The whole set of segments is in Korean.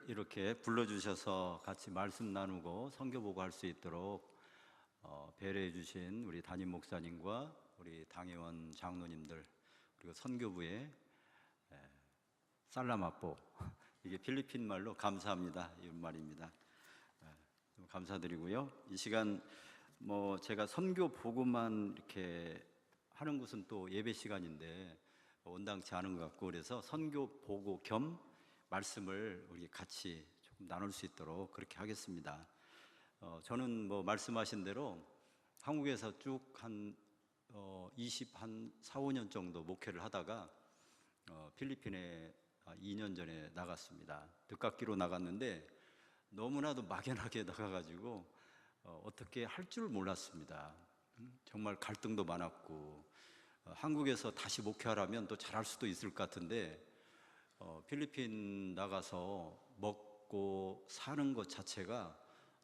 이렇게 불러주셔서 같이 말씀 나누고 선교 보고 할 수 있도록 배려해 주신 우리 담임 목사님과 우리 당회원 장로님들, 그리고 선교부의 살라마포, 이게 필리핀 말로 감사합니다 이 말입니다. 감사드리고요. 이 시간 제가 선교 보고만 이렇게 하는 것은 또 예배 시간인데 온당치 않은 것 같고, 그래서 선교 보고 겸 말씀을 우리 같이 조금 나눌 수 있도록 그렇게 하겠습니다. 저는 말씀하신 대로 한국에서 쭉 한 4, 5년 정도 목회를 하다가 필리핀에 2년 전에 나갔습니다. 뜻밖기로 나갔는데 너무나도 막연하게 나가가지고 어떻게 할 줄 몰랐습니다. 정말 갈등도 많았고, 한국에서 다시 목회하라면 또 잘할 수도 있을 것 같은데 필리핀 나가서 먹고 사는 것 자체가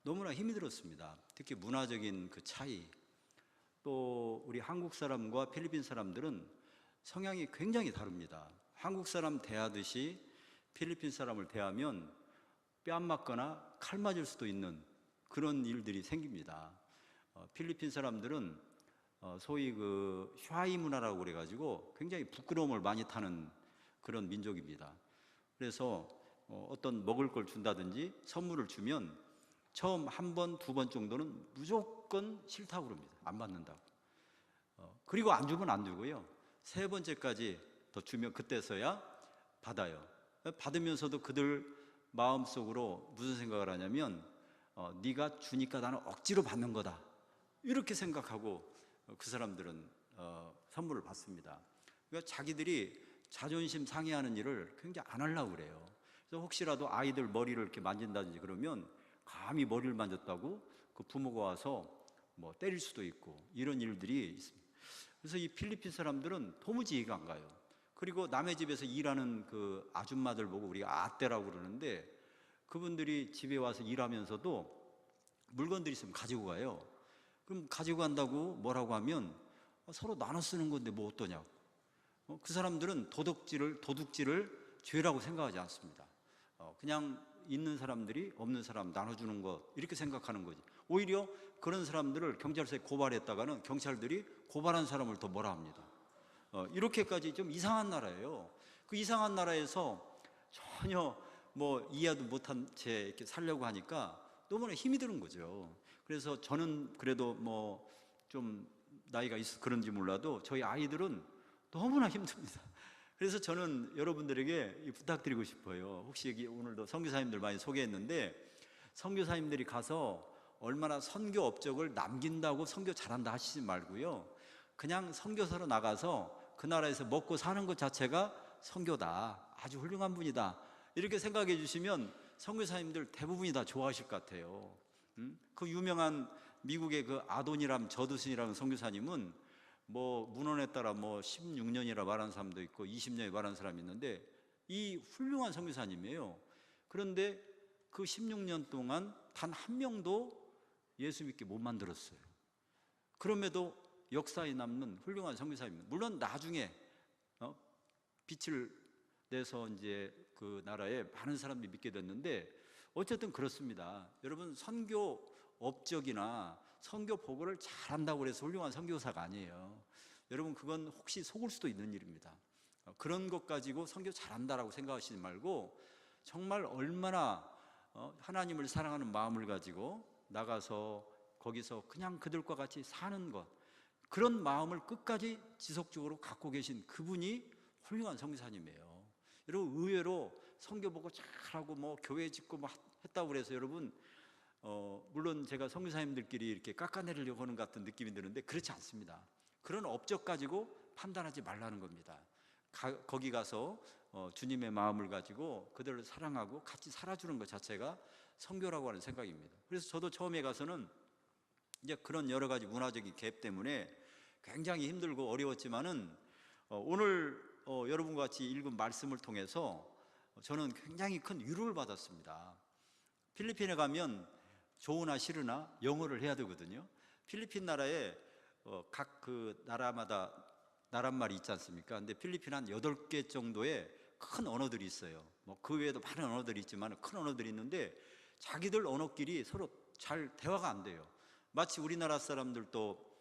너무나 힘이 들었습니다. 특히 문화적인 그 차이, 또 우리 한국 사람과 필리핀 사람들은 성향이 굉장히 다릅니다. 한국 사람 대하듯이 필리핀 사람을 대하면 뺨 맞거나 칼 맞을 수도 있는 그런 일들이 생깁니다. 필리핀 사람들은 소위 그 슈아이 문화라고 그래가지고 굉장히 부끄러움을 많이 타는 그런 민족입니다. 그래서 어떤 먹을 걸 준다든지 선물을 주면 처음 한 번, 두 번 정도는 무조건 싫다고 그럽니다. 안 받는다고. 그리고 안 주면 안 주고요, 세 번째까지 더 주면 그때서야 받아요. 받으면서도 그들 마음속으로 무슨 생각을 하냐면 네가 주니까 나는 억지로 받는 거다, 이렇게 생각하고 그 사람들은 선물을 받습니다. 그러니까 자기들이 자존심 상해하는 일을 굉장히 안 하려고 그래요. 그래서 혹시라도 아이들 머리를 이렇게 만진다든지 그러면 감히 머리를 만졌다고 그 부모가 와서 때릴 수도 있고, 이런 일들이 있습니다. 그래서 이 필리핀 사람들은 도무지 이해가 안 가요. 그리고 남의 집에서 일하는 그 아줌마들 보고 우리가 아떼라고 그러는데, 그분들이 집에 와서 일하면서도 물건들이 있으면 가지고 가요. 그럼 가지고 간다고 뭐라고 하면 서로 나눠 쓰는 건데 뭐 어떠냐고. 그 사람들은 도둑질을 죄라고 생각하지 않습니다. 그냥 있는 사람들이 없는 사람 나눠주는 것, 이렇게 생각하는 거지. 오히려 그런 사람들을 경찰서에 고발했다가는 경찰들이 고발한 사람을 더 뭐라 합니다. 이렇게까지 좀 이상한 나라예요. 그 이상한 나라에서 전혀 이해도 못한 채 이렇게 살려고 하니까 너무나 힘이 드는 거죠. 그래서 저는 그래도 좀 나이가 있어서 그런지 몰라도 저희 아이들은 너무나 힘듭니다. 그래서 저는 여러분들에게 부탁드리고 싶어요. 혹시 여기 오늘도 선교사님들 많이 소개했는데, 선교사님들이 가서 얼마나 선교 업적을 남긴다고 선교 잘한다 하시지 말고요, 그냥 선교사로 나가서 그 나라에서 먹고 사는 것 자체가 선교다, 아주 훌륭한 분이다, 이렇게 생각해 주시면 선교사님들 대부분이 다 좋아하실 것 같아요. 그 유명한 미국의 그 아도니람 저드슨이라는 선교사님은 문헌에 따라 16년이라 말하는 사람도 있고 20년이 말하는 사람이 있는데, 이 훌륭한 선교사님이에요. 그런데 그 16년 동안 단 한 명도 예수 믿게 못 만들었어요. 그럼에도 역사에 남는 훌륭한 선교사입니다. 물론 나중에 빛을 내서 이제 그 나라에 많은 사람들이 믿게 됐는데, 어쨌든 그렇습니다. 여러분, 선교 업적이나 선교 보고를 잘한다고 해서 훌륭한 선교사가 아니에요. 여러분, 그건 혹시 속을 수도 있는 일입니다. 그런 것 가지고 선교 잘한다라고 생각하시지 말고, 정말 얼마나 하나님을 사랑하는 마음을 가지고 나가서 거기서 그냥 그들과 같이 사는 것, 그런 마음을 끝까지 지속적으로 갖고 계신 그분이 훌륭한 선교사님이에요. 여러분, 의외로 선교 보고 잘하고 교회 짓고 했다고 그래서 여러분, 물론 제가 선교사님들끼리 이렇게 깎아내리려고 하는 것 같은 느낌이 드는데 그렇지 않습니다. 그런 업적 가지고 판단하지 말라는 겁니다. 거기 가서 주님의 마음을 가지고 그들을 사랑하고 같이 살아주는 것 자체가 선교라고 하는 생각입니다. 그래서 저도 처음에 가서는 이제 그런 여러 가지 문화적인 갭 때문에 굉장히 힘들고 어려웠지만은 오늘 여러분과 같이 읽은 말씀을 통해서 저는 굉장히 큰 위로를 받았습니다. 필리핀에 가면 좋으나 싫으나 영어를 해야 되거든요. 필리핀 나라에 각 그 나라마다 나랏말이 있지 않습니까? 근데 필리핀 한 8개 정도의 큰 언어들이 있어요. 뭐 그 외에도 많은 언어들이 있지만 큰 언어들이 있는데 자기들 언어끼리 서로 잘 대화가 안 돼요. 마치 우리나라 사람들도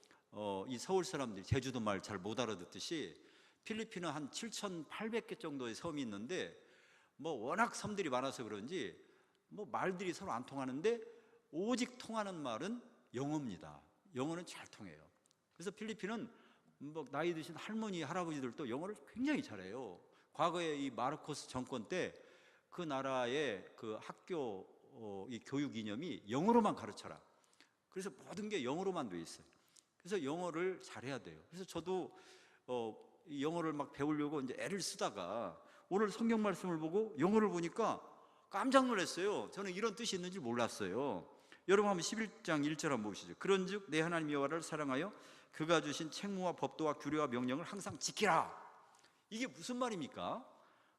이 서울 사람들이 제주도 말 잘 못 알아듣듯이 필리핀은 한 7,800개 정도의 섬이 있는데 뭐 워낙 섬들이 많아서 그런지 뭐 말들이 서로 안 통하는데 오직 통하는 말은 영어입니다. 영어는 잘 통해요. 그래서 필리핀은 뭐 나이 드신 할머니, 할아버지들도 영어를 굉장히 잘해요. 과거에 이 마르코스 정권 때 그 나라의 그 학교 이 교육 이념이 영어로만 가르쳐라. 그래서 모든 게 영어로만 돼 있어요. 그래서 영어를 잘해야 돼요. 그래서 저도 이 영어를 막 배우려고 이제 애를 쓰다가 오늘 성경 말씀을 보고 영어를 보니까 깜짝 놀랐어요. 저는 이런 뜻이 있는지 몰랐어요. 여러분 한번 11장 1절 한번 보시죠. 그런즉 내 하나님 여호와를 사랑하여 그가 주신 책무와 법도와 규례와 명령을 항상 지키라. 이게 무슨 말입니까?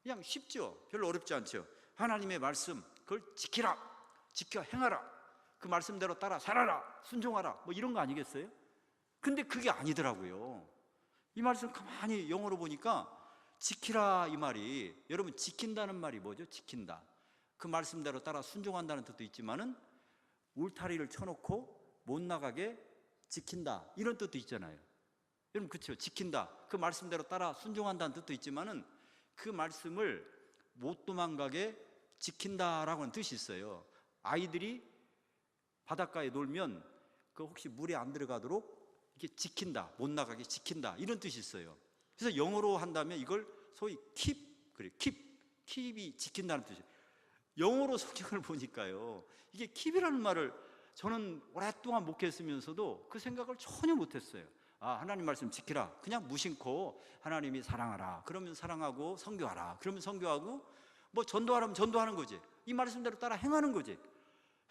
그냥 쉽죠. 별로 어렵지 않죠. 하나님의 말씀 그걸 지키라, 지켜 행하라, 그 말씀대로 따라 살아라, 순종하라, 뭐 이런 거 아니겠어요? 근데 그게 아니더라고요. 이 말씀 가만히 영어로 보니까 지키라 이 말이, 여러분 지킨다는 말이 뭐죠? 지킨다, 그 말씀대로 따라 순종한다는 뜻도 있지만은 울타리를 쳐놓고 못 나가게 지킨다 이런 뜻도 있잖아요. 여러분 그렇죠? 지킨다, 그 말씀대로 따라 순종한다는 뜻도 있지만은 그 말씀을 못 도망가게 지킨다라고 하는 뜻이 있어요. 아이들이 바닷가에 놀면 그 혹시 물에 안 들어가도록 이렇게 지킨다, 못 나가게 지킨다 이런 뜻이 있어요. 그래서 영어로 한다면 이걸 소위 keep, 그래 keep이 지킨다는 뜻이에요. 영어로 성경을 보니까요, 이게 keep이라는 말을 저는 오랫동안 목회했으면서도 그 생각을 전혀 못했어요. 아, 하나님 말씀 지키라, 그냥 무심코 하나님이 사랑하라 그러면 사랑하고, 선교하라 그러면 선교하고, 뭐 전도하라면 전도하는 거지, 이 말씀대로 따라 행하는 거지,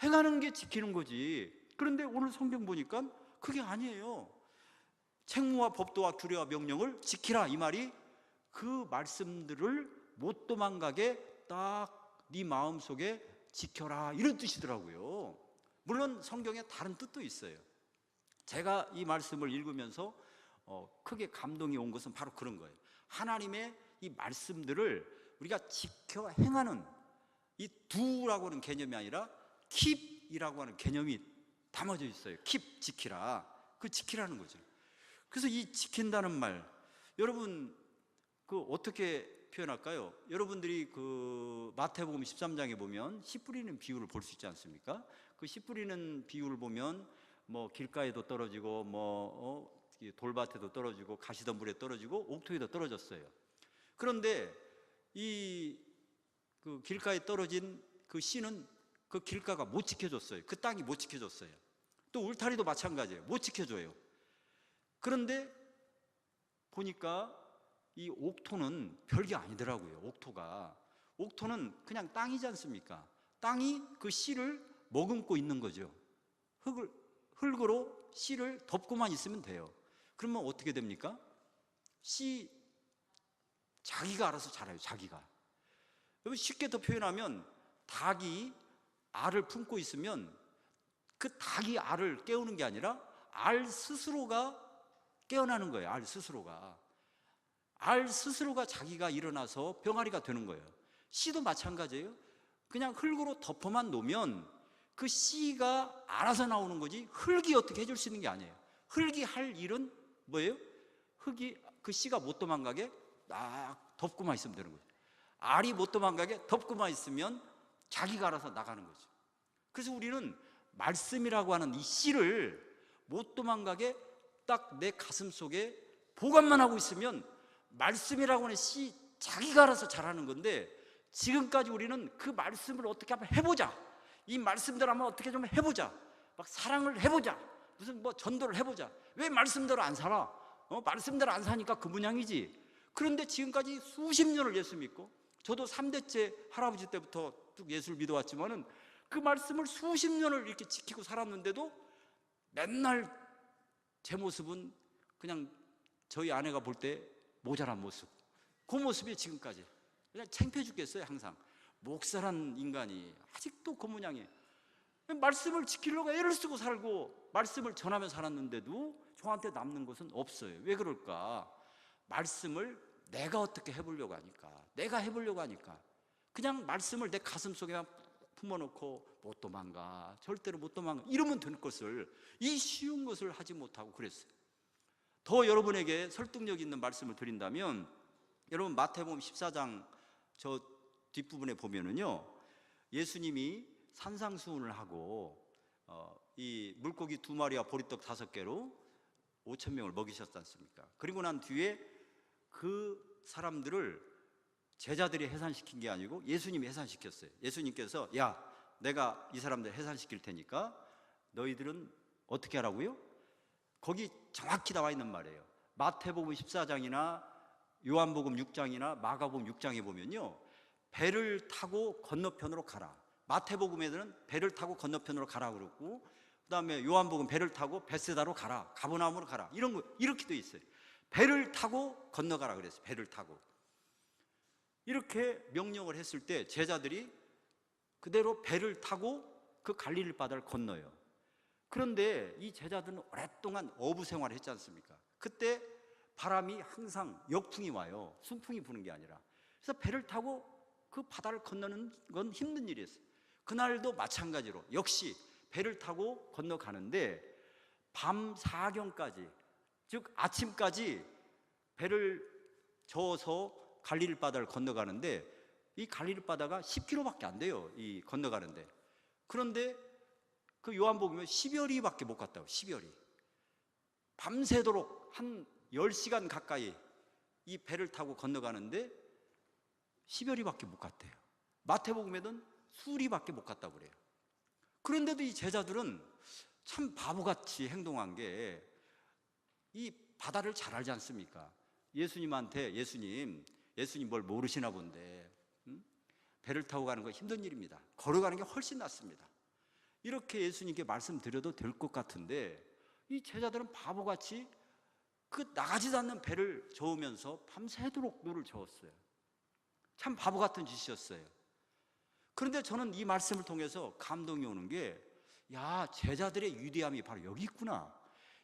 행하는 게 지키는 거지. 그런데 오늘 성경 보니까 그게 아니에요. 책무와 법도와 규례와 명령을 지키라 이 말이 그 말씀들을 못 도망가게 딱 네 마음속에 지켜라 이런 뜻이더라고요. 물론 성경에 다른 뜻도 있어요. 제가 이 말씀을 읽으면서 크게 감동이 온 것은 바로 그런 거예요. 하나님의 이 말씀들을 우리가 지켜 행하는 이 do라고 하는 개념이 아니라 keep이라고 하는 개념이 담아져 있어요. keep, 지키라, 그 지키라는 거죠. 그래서 이 지킨다는 말, 여러분 그 어떻게 표현할까요? 여러분들이 그 마태복음 13장에 보면 씨 뿌리는 비유를 볼 수 있지 않습니까? 그 씨 뿌리는 비유를 보면 뭐 길가에도 떨어지고 뭐 돌밭에도 떨어지고 가시덤불에 떨어지고 옥토에도 떨어졌어요. 그런데 이 그 길가에 떨어진 그 씨는 그 길가가 못 지켜줬어요. 그 땅이 못 지켜줬어요. 또 울타리도 마찬가지예요. 못 지켜줘요. 그런데 보니까 이 옥토는 별게 아니더라고요. 옥토는 그냥 땅이지 않습니까? 땅이 그 씨를 머금고 있는 거죠. 흙으로 씨를 덮고만 있으면 돼요. 그러면 어떻게 됩니까? 씨 자기가 알아서 자라요. 자기가. 여러분 쉽게 더 표현하면 닭이 알을 품고 있으면 그 닭이 알을 깨우는 게 아니라 알 스스로가 깨어나는 거예요. 알 스스로가 자기가 일어나서 병아리가 되는 거예요. 씨도 마찬가지예요. 그냥 흙으로 덮어만 놓으면 그 씨가 알아서 나오는 거지 흙이 어떻게 해줄 수 있는 게 아니에요. 흙이 할 일은 뭐예요? 흙이 그 씨가 못 도망가게 딱 덮고만 있으면 되는 거죠. 알이 못 도망가게 덮고만 있으면 자기가 알아서 나가는 거죠. 그래서 우리는 말씀이라고 하는 이 씨를 못 도망가게 딱 내 가슴 속에 보관만 하고 있으면 말씀이라고 하는 씨 자기가 알아서 자라는 건데, 지금까지 우리는 그 말씀을 어떻게 한번 해보자, 이 말씀대로 한번 어떻게 좀 해보자, 막 사랑을 해보자, 무슨 뭐 전도를 해보자. 왜 말씀대로 안 살아? 말씀대로 안 사니까 그 모양이지. 그런데 지금까지 수십 년을 예수 믿고, 저도 3대째 할아버지 때부터 쭉 예수를 믿어왔지만은 그 말씀을 수십 년을 이렇게 지키고 살았는데도 맨날 제 모습은 그냥 저희 아내가 볼 때 모자란 모습, 그 모습이 지금까지 그냥 창피해 죽겠어요. 항상 목사란 인간이 아직도 그 모양이에요. 말씀을 지키려고 애를 쓰고 살고 말씀을 전하며 살았는데도 저한테 남는 것은 없어요. 왜 그럴까? 말씀을 내가 어떻게 해보려고 하니까, 내가 해보려고 하니까. 그냥 말씀을 내 가슴 속에만 품어놓고 못 도망가, 절대로 못 도망가 이러면 될 것을, 이 쉬운 것을 하지 못하고 그랬어요. 더 여러분에게 설득력 있는 말씀을 드린다면, 여러분 마태복음 14장 저 뒷부분에 보면은요, 예수님이 산상수훈을 하고 이 물고기 2마리와 보리떡 5개로 5,000명을 먹이셨지 않습니까? 그리고 난 뒤에 그 사람들을 제자들이 해산시킨 게 아니고 예수님이 해산시켰어요. 예수님께서 야, 내가 이 사람들 해산시킬 테니까 너희들은 어떻게 하라고요? 거기 정확히 나와 있는 말이에요. 마태복음 14장이나 요한복음 6장이나 마가복음 6장에 보면요, 배를 타고 건너편으로 가라. 마태복음에는 배를 타고 건너편으로 가라 그러고, 그 다음에 요한복음 배를 타고 베세다로 가라, 가버나움으로 가라, 이런 거 이렇게 돼 있어요. 배를 타고 건너가라 그랬어요. 배를 타고. 이렇게 명령을 했을 때 제자들이 그대로 배를 타고 그 갈릴리 바다를 건너요. 그런데 이 제자들은 오랫동안 어부 생활을 했지 않습니까? 그때 바람이 항상 역풍이 와요. 순풍이 부는 게 아니라. 그래서 배를 타고 그 바다를 건너는 건 힘든 일이었어요. 그날도 마찬가지로 역시 배를 타고 건너가는데 밤 사경까지, 즉 아침까지 배를 저어서 갈릴리 바다를 건너가는데, 이 갈릴리 바다가 10km밖에 안 돼요, 이 건너가는데. 그런데 그 요한복음에 10여리밖에 못 갔다고. 10여리. 밤새도록 한 10시간 가까이 이 배를 타고 건너가는데 10여리밖에 못 갔대요. 마태복음에는 수리밖에 못 갔다고 그래요. 그런데도 이 제자들은 참 바보같이 행동한 게, 이 바다를 잘 알지 않습니까? 예수님한테 예수님 뭘 모르시나 본데, 배를 타고 가는 거 힘든 일입니다. 걸어가는 게 훨씬 낫습니다. 이렇게 예수님께 말씀드려도 될 것 같은데, 이 제자들은 바보같이 그 나가지도 않는 배를 저으면서 밤새도록 노를 저었어요. 참 바보 같은 짓이었어요. 그런데 저는 이 말씀을 통해서 감동이 오는 게, 야, 제자들의 위대함이 바로 여기 있구나.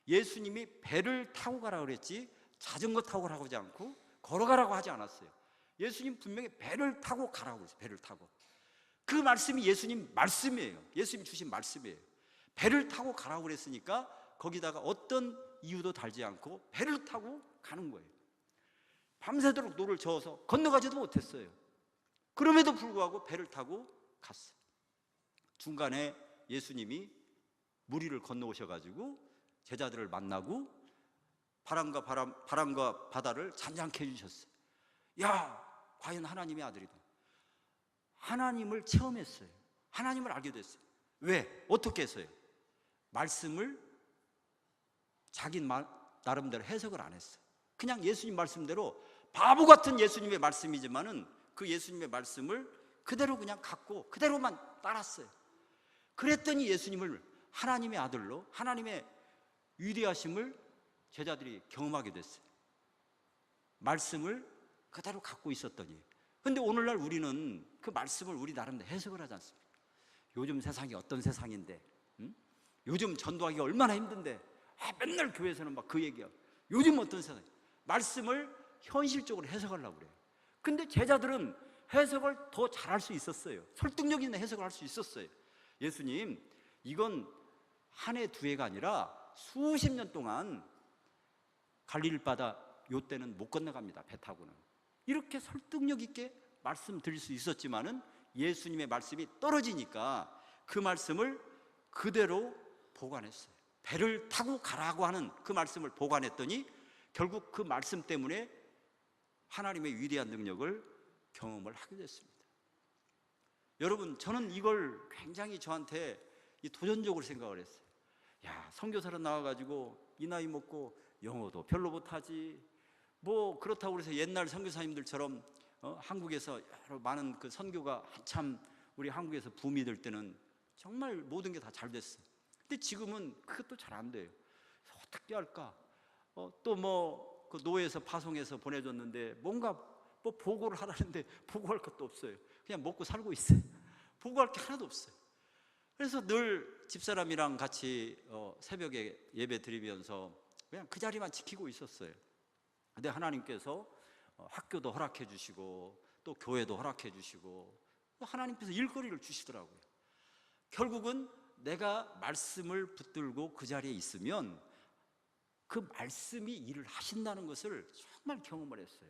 예수님이 배를 타고 가라 그랬지 자전거 타고 가라고 하지 않고 걸어가라고 하지 않았어요. 예수님 분명히 배를 타고 가라고 했어요. 배를 타고. 그 말씀이 예수님 말씀이에요. 예수님 주신 말씀이에요. 배를 타고 가라고 그랬으니까 거기다가 어떤 이유도 달지 않고 배를 타고 가는 거예요. 밤새도록 노를 저어서 건너가지도 못했어요. 그럼에도 불구하고 배를 타고 갔어요. 중간에 예수님이 무리를 건너오셔가지고 제자들을 만나고 바람과 바다를 잔잔케 해주셨어요. 야, 과연 하나님의 아들이다. 하나님을 체험했어요. 하나님을 알게 됐어요. 왜? 어떻게 했어요? 말씀을 자기 나름대로 해석을 안 했어요. 그냥 예수님 말씀대로, 바보 같은 예수님의 말씀이지만은 그 예수님의 말씀을 그대로 그냥 갖고 그대로만 따랐어요. 그랬더니 예수님을 하나님의 아들로, 하나님의 위대하심을 제자들이 경험하게 됐어요. 말씀을 그대로 갖고 있었더니. 근데 오늘날 우리는 그 말씀을 우리 나름대로 해석을 하지 않습니까? 요즘 세상이 어떤 세상인데, 요즘 전도하기가 얼마나 힘든데, 맨날 교회에서는 막 그 얘기야. 요즘 어떤 세상, 말씀을 현실적으로 해석하려고 그래요. 근데 제자들은 해석을 더 잘할 수 있었어요. 설득력 있는 해석을 할 수 있었어요. 예수님, 이건 한 해 두 해가 아니라 수십 년 동안 갈릴리 바다 요 때는 못 건너갑니다. 배 타고는. 이렇게 설득력 있게 말씀드릴 수 있었지만은 예수님의 말씀이 떨어지니까 그 말씀을 그대로 보관했어요. 배를 타고 가라고 하는 그 말씀을 보관했더니 결국 그 말씀 때문에 하나님의 위대한 능력을 경험을 하게 됐습니다. 여러분, 저는 이걸 굉장히 저한테 도전적으로 생각을 했어요. 야, 선교사로 나와가지고 이 나이 먹고 영어도 별로 못하지, 뭐 그렇다고 해서 옛날 선교사님들처럼 한국에서 여러 많은 그 선교가 한참 우리 한국에서 붐이 될 때는 정말 모든 게 다 잘 됐어요. 근데 지금은 그것도 잘 안 돼요. 어떻게 할까? 또 뭐 그 노예에서 파송해서 보내줬는데 뭔가 뭐 보고를 하라는데 보고할 것도 없어요. 그냥 먹고 살고 있어요. 보고할 게 하나도 없어요. 그래서 늘 집사람이랑 같이 새벽에 예배 드리면서 그냥 그 자리만 지키고 있었어요. 근데 하나님께서 학교도 허락해 주시고 또 교회도 허락해 주시고 하나님께서 일거리를 주시더라고요. 결국은 내가 말씀을 붙들고 그 자리에 있으면 그 말씀이 일을 하신다는 것을 정말 경험을 했어요.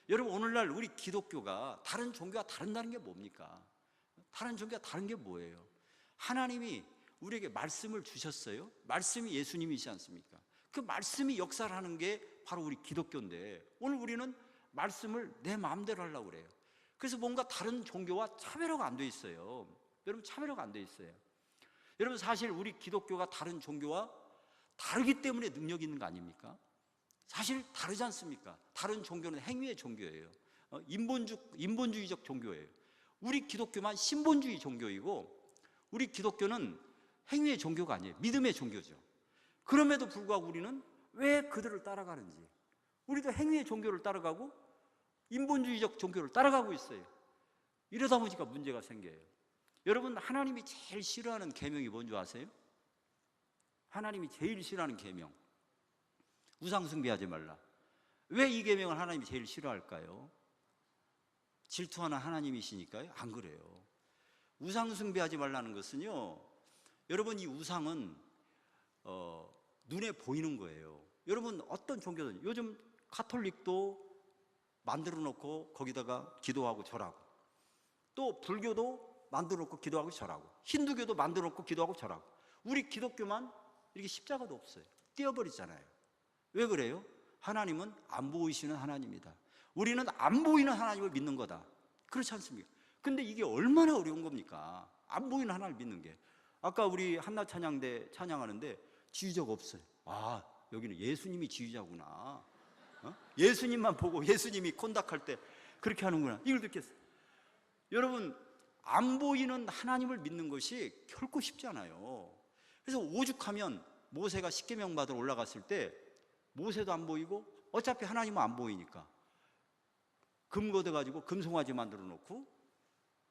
여러분, 오늘날 우리 기독교가 다른 종교와 다른다는 게 뭡니까? 다른 종교가 다른 게 뭐예요? 하나님이 우리에게 말씀을 주셨어요. 말씀이 예수님이시지 않습니까? 그 말씀이 역사를 하는 게 바로 우리 기독교인데, 오늘 우리는 말씀을 내 마음대로 하려고 그래요. 그래서 뭔가 다른 종교와 차별화가 안 돼 있어요. 여러분, 차별화가 안 돼 있어요. 여러분, 사실 우리 기독교가 다른 종교와 다르기 때문에 능력이 있는 거 아닙니까? 사실 다르지 않습니까? 다른 종교는 행위의 종교예요. 인본주의적 종교예요. 우리 기독교만 신본주의 종교이고, 우리 기독교는 행위의 종교가 아니에요. 믿음의 종교죠. 그럼에도 불구하고 우리는 왜 그들을 따라가는지, 우리도 행위의 종교를 따라가고 인본주의적 종교를 따라가고 있어요. 이러다 보니까 문제가 생겨요. 여러분, 하나님이 제일 싫어하는 계명이 뭔지 아세요? 하나님이 제일 싫어하는 계명, 우상 숭배하지 말라. 왜 이 계명을 하나님이 제일 싫어할까요? 질투하는 하나님이시니까요? 안 그래요. 우상 숭배하지 말라는 것은요, 여러분, 이 우상은 눈에 보이는 거예요. 여러분, 어떤 종교든 요즘 가톨릭도 만들어 놓고 거기다가 기도하고 절하고, 또 불교도 만들어 놓고 기도하고 절하고, 힌두교도 만들어 놓고 기도하고 절하고, 우리 기독교만 이렇게 십자가도 없어요. 떼어버리잖아요. 왜 그래요? 하나님은 안 보이시는 하나님이다. 우리는 안 보이는 하나님을 믿는 거다. 그렇지 않습니까? 근데 이게 얼마나 어려운 겁니까? 안 보이는 하나님을 믿는 게. 아까 우리 한나 찬양대 찬양하는데 지휘자가 없어요. 아, 여기는 예수님이 지휘자구나. 예수님만 보고 예수님이 콘닥할 때 그렇게 하는구나. 이걸 느꼈어요. 여러분, 안 보이는 하나님을 믿는 것이 결코 쉽지 않아요. 그래서 오죽하면 모세가 십계명 받으러 올라갔을 때 모세도 안 보이고 어차피 하나님은 안 보이니까 금 걷어가지고 금송아지 만들어 놓고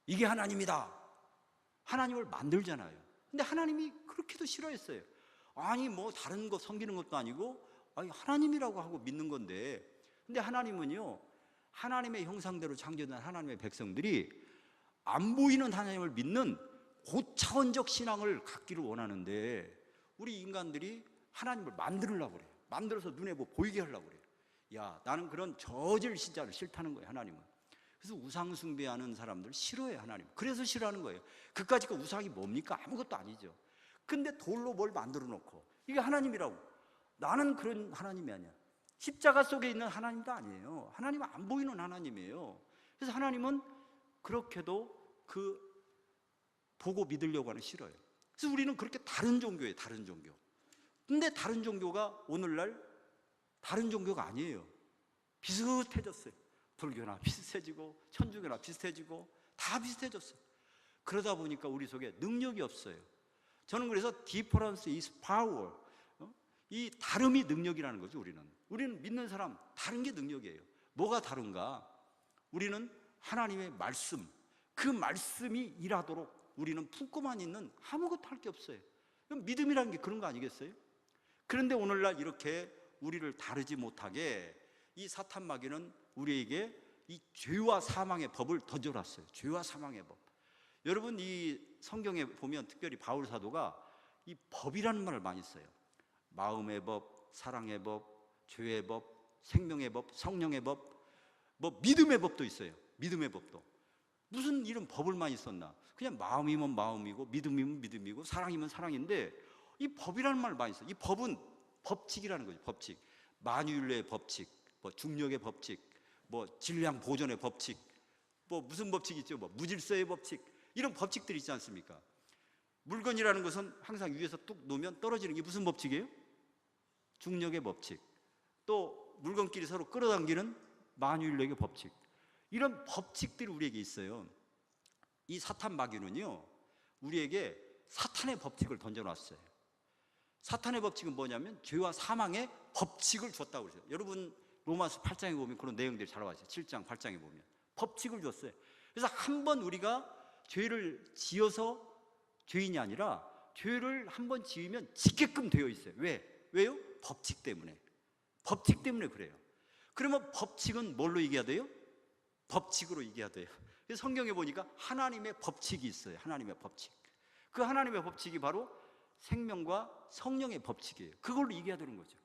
이게 하나님이다, 하나님을 만들잖아요. 근데 하나님이 그렇게도 싫어했어요. 아니, 뭐 다른 거 섬기는 것도 아니고, 아니, 하나님이라고 하고 믿는 건데. 근데 하나님은요, 하나님의 형상대로 창조된 하나님의 백성들이 안 보이는 하나님을 믿는 고차원적 신앙을 갖기를 원하는데, 우리 인간들이 하나님을 만들려고 그래요. 만들어서 눈에 뭐 보이게 하려고 그래요. 야, 나는 그런 저질 신자를 싫다는 거예요, 하나님은. 그래서 우상 숭배하는 사람들 싫어해요, 하나님. 그래서 싫어하는 거예요. 그까짓 거 우상이 뭡니까? 아무것도 아니죠. 근데 돌로 뭘 만들어 놓고 이게 하나님이라고. 나는 그런 하나님이 아니야. 십자가 속에 있는 하나님도 아니에요. 하나님은 안 보이는 하나님이에요. 그래서 하나님은 그렇게도 그 보고 믿으려고 하는 싫어요. 그래서 우리는 그렇게 다른 종교예요, 다른 종교. 근데 다른 종교가 오늘날 다른 종교가 아니에요. 비슷해졌어요. 불교나 비슷해지고 천주교나 비슷해지고 다 비슷해졌어요. 그러다 보니까 우리 속에 능력이 없어요. 저는 그래서 difference is power, 이 다름이 능력이라는 거죠. 우리는 믿는 사람 다른 게 능력이에요. 뭐가 다른가? 우리는 하나님의 말씀, 그 말씀이 일하도록 우리는 품고만 있는, 아무것도 할 게 없어요. 믿음이라는 게 그런 거 아니겠어요? 그런데 오늘날 이렇게 우리를 다르지 못하게 이 사탄 마귀는 우리에게 이 죄와 사망의 법을 던져놨어요. 죄와 사망의 법. 여러분, 이 성경에 보면 특별히 바울 사도가 이 법이라는 말을 많이 써요. 마음의 법, 사랑의 법, 죄의 법, 생명의 법, 성령의 법, 뭐 믿음의 법도 있어요. 믿음의 법도. 무슨 이런 법을 많이 썼나? 그냥 마음이면 마음이고 믿음이면 믿음이고 사랑이면 사랑인데, 이 법이라는 말을 많이 써요. 이 법은 법칙이라는 거죠. 법칙. 만유인의 법칙, 뭐 중력의 법칙, 뭐 질량 보존의 법칙, 뭐 무슨 법칙 있죠? 뭐 무질서의 법칙, 이런 법칙들이 있지 않습니까? 물건이라는 것은 항상 위에서 뚝 놓으면 떨어지는 게 무슨 법칙이에요? 중력의 법칙. 또 물건끼리 서로 끌어당기는 만유인력의 법칙. 이런 법칙들이 우리에게 있어요. 이 사탄 마귀는요, 우리에게 사탄의 법칙을 던져놨어요. 사탄의 법칙은 뭐냐면 죄와 사망의 법칙을 줬다고 그러죠. 여러분, 로마서 8장에 보면 그런 내용들이 잘 나와 있어요. 7장, 8장에 보면 법칙을 줬어요. 그래서 한번 우리가 죄를 지어서 죄인이 아니라 죄를 한번 지으면 짓게끔 되어 있어요. 왜요? 법칙 때문에. 법칙 때문에 그래요. 그러면 법칙은 뭘로 이겨야 돼요? 법칙으로 이겨야 돼요. 그래서 성경에 보니까 하나님의 법칙이 있어요. 하나님의 법칙. 그 하나님의 법칙이 바로 생명과 성령의 법칙이에요. 그걸로 이겨야 되는 거죠.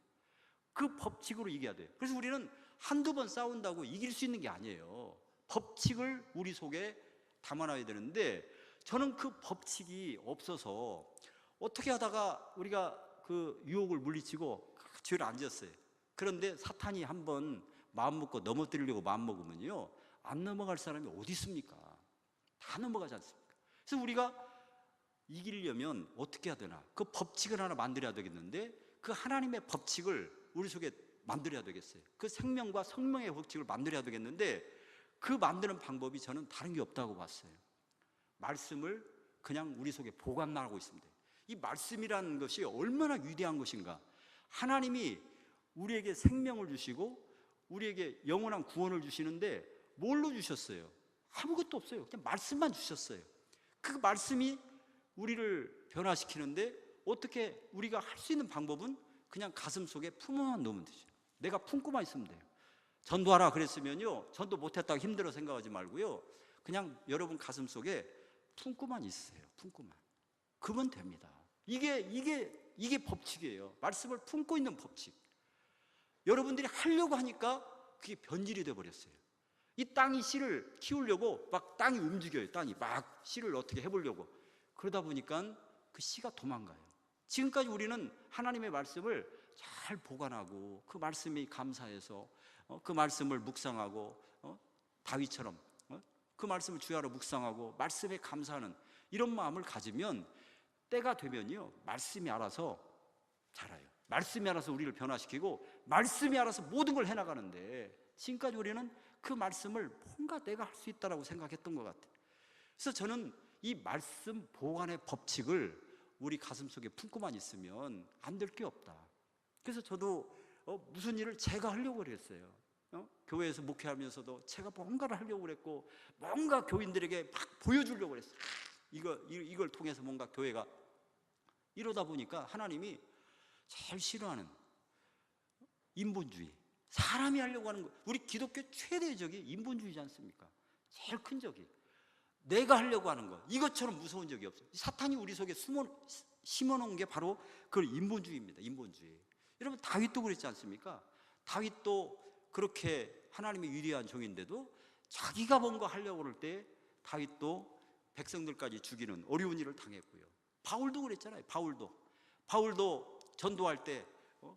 그 법칙으로 이겨야 돼요. 그래서 우리는 한두 번 싸운다고 이길 수 있는 게 아니에요. 법칙을 우리 속에 담아놔야 되는데, 저는 그 법칙이 없어서 어떻게 하다가 우리가 그 유혹을 물리치고 죄를 안 지었어요. 그런데 사탄이 한번 마음 먹고 넘어뜨리려고 마음 먹으면요, 안 넘어갈 사람이 어디 있습니까? 다 넘어가지 않습니까? 그래서 우리가 이기려면 어떻게 해야 되나? 그 법칙을 하나 만들어야 되겠는데, 그 하나님의 법칙을 우리 속에 만들어야 되겠어요. 그 생명과 성령의 법칙을 만들어야 되겠는데, 그 만드는 방법이 저는 다른 게 없다고 봤어요. 말씀을 그냥 우리 속에 보관하고 있습니다. 이 말씀이라는 것이 얼마나 위대한 것인가. 하나님이 우리에게 생명을 주시고 우리에게 영원한 구원을 주시는데 뭘로 주셨어요? 아무것도 없어요. 그냥 말씀만 주셨어요. 그 말씀이 우리를 변화시키는데, 어떻게 우리가 할 수 있는 방법은 그냥 가슴 속에 품어만 놓으면 되죠. 내가 품고만 있으면 돼요. 전도하라 그랬으면요, 전도 못했다고 힘들어 생각하지 말고요, 그냥 여러분 가슴 속에 품고만 있으세요. 품고만. 그러면 됩니다. 이게 법칙이에요. 말씀을 품고 있는 법칙. 여러분들이 하려고 하니까 그게 변질이 되어버렸어요. 이 땅이 씨를 키우려고 막 땅이 움직여요. 땅이 막 씨를 어떻게 해보려고. 그러다 보니까 그 씨가 도망가요. 지금까지 우리는 하나님의 말씀을 잘 보관하고 그 말씀이 감사해서 그 말씀을 묵상하고 다윗처럼 그 말씀을 주야로 묵상하고 말씀에 감사하는 이런 마음을 가지면, 때가 되면요, 말씀이 알아서 자라요. 말씀이 알아서 우리를 변화시키고 말씀이 알아서 모든 걸 해나가는데, 지금까지 우리는 그 말씀을 뭔가 내가 할 수 있다라고 생각했던 것 같아요. 그래서 저는 이 말씀 보관의 법칙을 우리 가슴 속에 품고만 있으면 안 될 게 없다. 그래서 저도 무슨 일을 제가 하려고 그랬어요. 교회에서 목회하면서도 제가 뭔가를 하려고 그랬고, 뭔가 교인들에게 막 보여주려고 그랬어요. 이걸 통해서 뭔가 교회가, 이러다 보니까 하나님이 제일 싫어하는 인본주의, 사람이 하려고 하는 거, 우리 기독교 최대적이 인본주의지 않습니까? 제일 큰 적이 내가 하려고 하는 거, 이것처럼 무서운 적이 없어요. 사탄이 우리 속에 심어놓은 게 바로 그 인본주의입니다. 인본주의. 여러분, 다윗도 그랬지 않습니까? 다윗도 그렇게 하나님의 위대한 종인데도 자기가 뭔가 하려고 그럴 때 다윗도 백성들까지 죽이는 어려운 일을 당했고요. 바울도 그랬잖아요. 바울도 전도할 때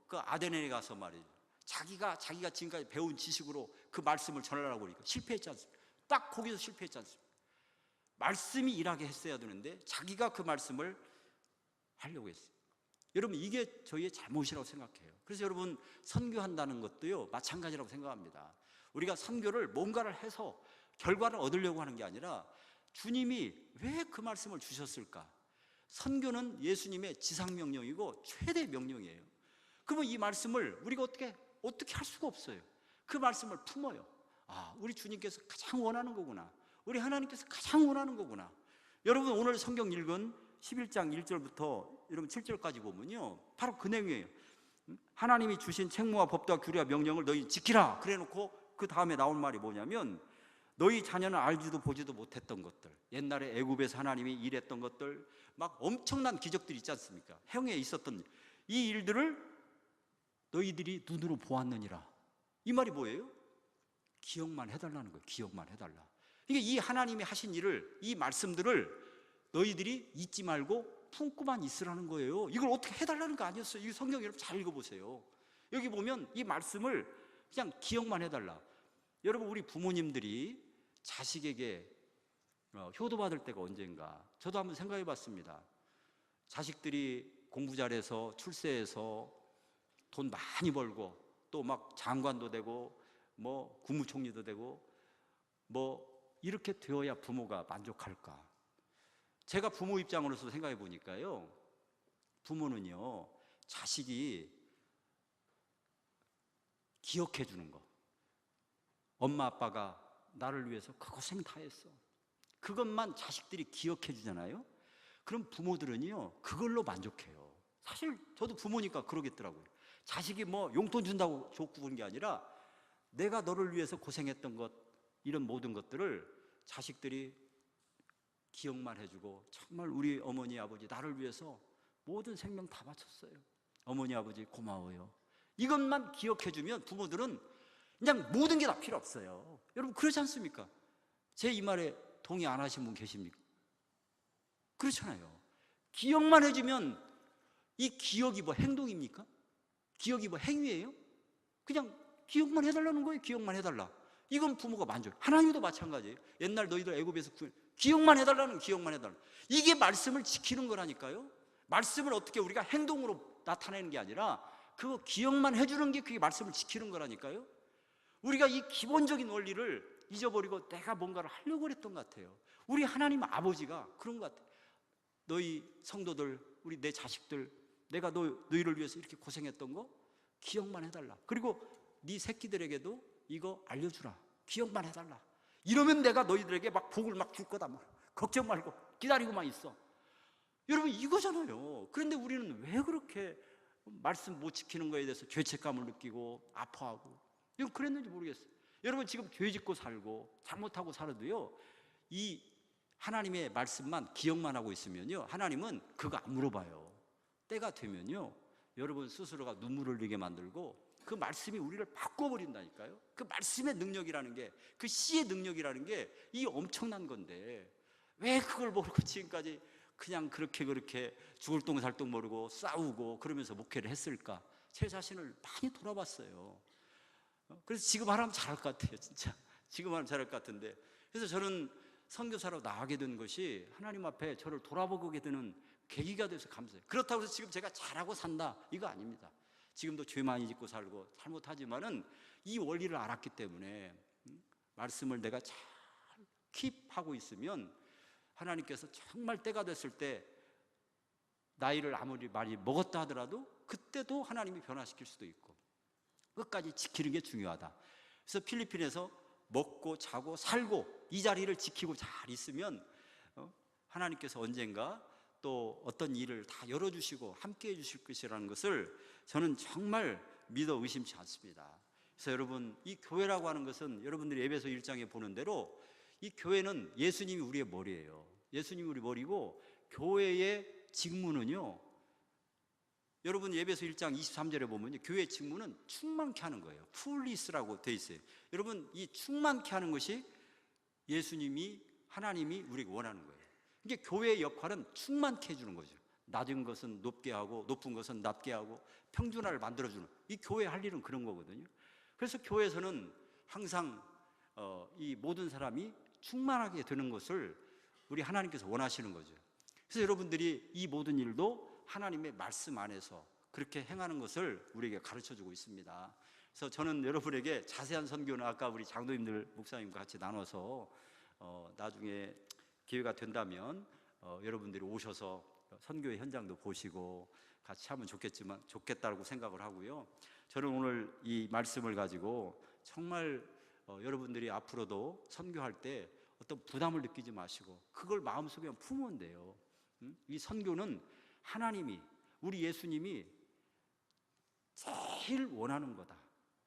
그 아데네에 가서 말이죠, 자기가 지금까지 배운 지식으로 그 말씀을 전하려고 그러니까 실패했지 않습니까? 딱 거기서 실패했지 않습니까? 말씀이 일하게 했어야 되는데 자기가 그 말씀을 하려고 했어요. 여러분, 이게 저희의 잘못이라고 생각해요. 그래서 여러분, 선교한다는 것도요, 마찬가지라고 생각합니다. 우리가 선교를 뭔가를 해서 결과를 얻으려고 하는 게 아니라, 주님이 왜 그 말씀을 주셨을까? 선교는 예수님의 지상명령이고 최대 명령이에요. 그러면 이 말씀을 우리가 어떻게 할 수가 없어요. 그 말씀을 품어요. 아, 우리 주님께서 가장 원하는 거구나. 우리 하나님께서 가장 원하는 거구나. 여러분, 오늘 성경 읽은 11장 1절부터 여러분 7절까지 보면요, 바로 그 내용이에요. 하나님이 주신 책무와 법도와 규례와 명령을 너희 지키라 그래놓고 그 다음에 나온 말이 뭐냐면, 너희 자녀는 알지도 보지도 못했던 것들, 옛날에 애굽에서 하나님이 일했던 것들, 막 엄청난 기적들이 있지 않습니까? 행에 있었던 이 일들을 너희들이 눈으로 보았느니라. 이 말이 뭐예요? 기억만 해달라는 거예요. 기억만 해달라. 이게 이 하나님이 하신 일을, 이 말씀들을 너희들이 잊지 말고 품고만 있으라는 거예요. 이걸 어떻게 해달라는 거 아니었어요. 이 성경 여러분 잘 읽어보세요. 여기 보면 이 말씀을 그냥 기억만 해달라. 여러분, 우리 부모님들이 자식에게 효도받을 때가 언젠가, 저도 한번 생각해 봤습니다. 자식들이 공부 잘해서 출세해서 돈 많이 벌고 또 막 장관도 되고 뭐 국무총리도 되고 뭐 이렇게 되어야 부모가 만족할까? 제가 부모 입장으로서 생각해 보니까요, 부모는요, 자식이 기억해 주는 거, 엄마 아빠가 나를 위해서 그 고생 다 했어, 그것만 자식들이 기억해 주잖아요. 그럼 부모들은요, 그걸로 만족해요. 사실 저도 부모니까 그러겠더라고요. 자식이 뭐 용돈 준다고 좋고 그런 게 아니라, 내가 너를 위해서 고생했던 것, 이런 모든 것들을 자식들이 기억만 해주고, 정말 우리 어머니 아버지 나를 위해서 모든 생명 다 바쳤어요. 어머니 아버지 고마워요. 이것만 기억해주면 부모들은 그냥 모든 게 다 필요 없어요. 여러분 그렇지 않습니까? 제 이 말에 동의 안 하신 분 계십니까? 그렇잖아요. 기억만 해주면, 이 기억이 뭐 행동입니까? 기억이 뭐 행위예요? 그냥 기억만 해달라는 거예요. 기억만 해달라. 이건 부모가 만족. 하나님도 마찬가지예요. 옛날 너희들 애굽에서 기억만 해달라는, 기억만 해달라. 이게 말씀을 지키는 거라니까요. 말씀을 어떻게 우리가 행동으로 나타내는 게 아니라 그거 기억만 해주는 게 그게 말씀을 지키는 거라니까요. 우리가 이 기본적인 원리를 잊어버리고 내가 뭔가를 하려고 했던 것 같아요. 우리 하나님 아버지가 그런 것 같아요. 너희 성도들, 우리 내 자식들, 내가 너희를 위해서 이렇게 고생했던 거 기억만 해달라. 그리고 네 새끼들에게도 이거 알려주라. 기억만 해달라. 이러면 내가 너희들에게 막 복을 막 줄 거다. 걱정 말고 기다리고만 있어. 여러분 이거잖아요. 그런데 우리는 왜 그렇게 말씀 못 지키는 거에 대해서 죄책감을 느끼고 아파하고, 이거 그랬는지 모르겠어요. 여러분 지금 죄 짓고 살고 잘못하고 살아도요, 이 하나님의 말씀만 기억만 하고 있으면요, 하나님은 그거 안 물어봐요. 때가 되면요, 여러분 스스로가 눈물을 흘리게 만들고 그 말씀이 우리를 바꿔버린다니까요. 그 말씀의 능력이라는 게, 그 씨의 능력이라는 게 이 엄청난 건데 왜 그걸 모르고 지금까지 그냥 그렇게 죽을 똥 살 똥 모르고 싸우고 그러면서 목회를 했을까? 제 자신을 많이 돌아봤어요. 그래서 지금 하라면 잘할 것 같아요. 진짜 지금 하면 잘할 것 같은데, 그래서 저는 선교사로 나가게 된 것이 하나님 앞에 저를 돌아보게 되는 계기가 돼서 감사해요. 그렇다고 해서 지금 제가 잘하고 산다 이거 아닙니다. 지금도 죄 많이 짓고 살고 잘못하지만은 이 원리를 알았기 때문에 말씀을 내가 잘 킵하고 있으면 하나님께서 정말 때가 됐을 때 나이를 아무리 많이 먹었다 하더라도 그때도 하나님이 변화시킬 수도 있고, 끝까지 지키는 게 중요하다. 그래서 필리핀에서 먹고 자고 살고 이 자리를 지키고 잘 있으면 하나님께서 언젠가 또 어떤 일을 다 열어주시고 함께 해주실 것이라는 것을 저는 정말 믿어 의심치 않습니다. 그래서 여러분, 이 교회라고 하는 것은 여러분들이 에베소 1장에 보는 대로 이 교회는 예수님이 우리의 머리예요. 예수님이 우리 머리고, 교회의 직무는요, 여러분 에베소 1장 23절에 보면 교회의 직무는 충만케 하는 거예요. 풀리스라고 돼 있어요. 여러분 이 충만케 하는 것이 예수님이, 하나님이 우리가 원하는 거예요. 이게 교회의 역할은 충만케 해주는 거죠. 낮은 것은 높게 하고 높은 것은 낮게 하고 평준화를 만들어주는, 이 교회 할 일은 그런 거거든요. 그래서 교회에서는 항상 이 모든 사람이 충만하게 되는 것을 우리 하나님께서 원하시는 거죠. 그래서 여러분들이 이 모든 일도 하나님의 말씀 안에서 그렇게 행하는 것을 우리에게 가르쳐주고 있습니다. 그래서 저는 여러분에게 자세한 선교는 아까 우리 장로님들 목사님과 같이 나눠서 나중에 기회가 된다면 여러분들이 오셔서 선교의 현장도 보시고 같이 하면 좋겠다고 생각을 하고요. 저는 오늘 이 말씀을 가지고 정말 여러분들이 앞으로도 선교할 때 어떤 부담을 느끼지 마시고 그걸 마음속에 품으면 돼요. 이 선교는 하나님이, 우리 예수님이 제일 원하는 거다.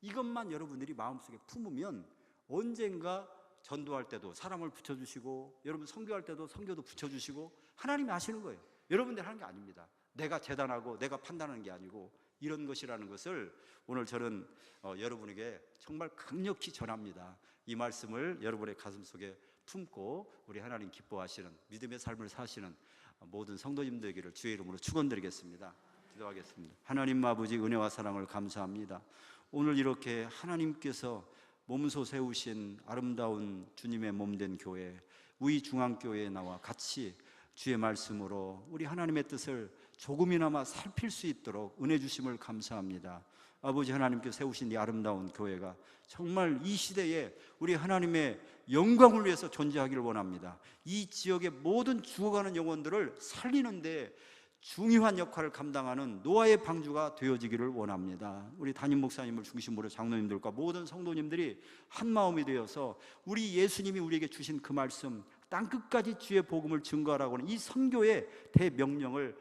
이것만 여러분들이 마음속에 품으면 언젠가 전도할 때도 사람을 붙여주시고, 여러분 선교할 때도 선교도 붙여주시고, 하나님이 하시는 거예요. 여러분들이 하는 게 아닙니다. 내가 재단하고 내가 판단하는 게 아니고 이런 것이라는 것을 오늘 저는 여러분에게 정말 강력히 전합니다. 이 말씀을 여러분의 가슴속에 품고 우리 하나님 기뻐하시는 믿음의 삶을 사시는 모든 성도님들 되기를 주의 이름으로 축원드리겠습니다. 기도하겠습니다. 하나님 아버지, 은혜와 사랑을 감사합니다. 오늘 이렇게 하나님께서 몸소 세우신 아름다운 주님의 몸된 교회, 우이중앙교회에 나와 같이 주의 말씀으로 우리 하나님의 뜻을 조금이나마 살필 수 있도록 은혜 주심을 감사합니다. 아버지, 하나님께서 세우신 이 아름다운 교회가 정말 이 시대에 우리 하나님의 영광을 위해서 존재하기를 원합니다. 이 지역의 모든 죽어가는 영혼들을 살리는 데 중요한 역할을 감당하는 노아의 방주가 되어지기를 원합니다. 우리 담임 목사님을 중심으로 장로님들과 모든 성도님들이 한 마음이 되어서 우리 예수님이 우리에게 주신 그 말씀, 땅끝까지 주의 복음을 증거하라고 하는 이 선교의 대명령을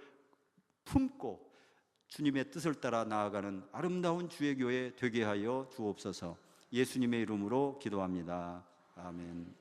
품고 주님의 뜻을 따라 나아가는 아름다운 주의 교회 되게 하여 주옵소서. 예수님의 이름으로 기도합니다. 아멘.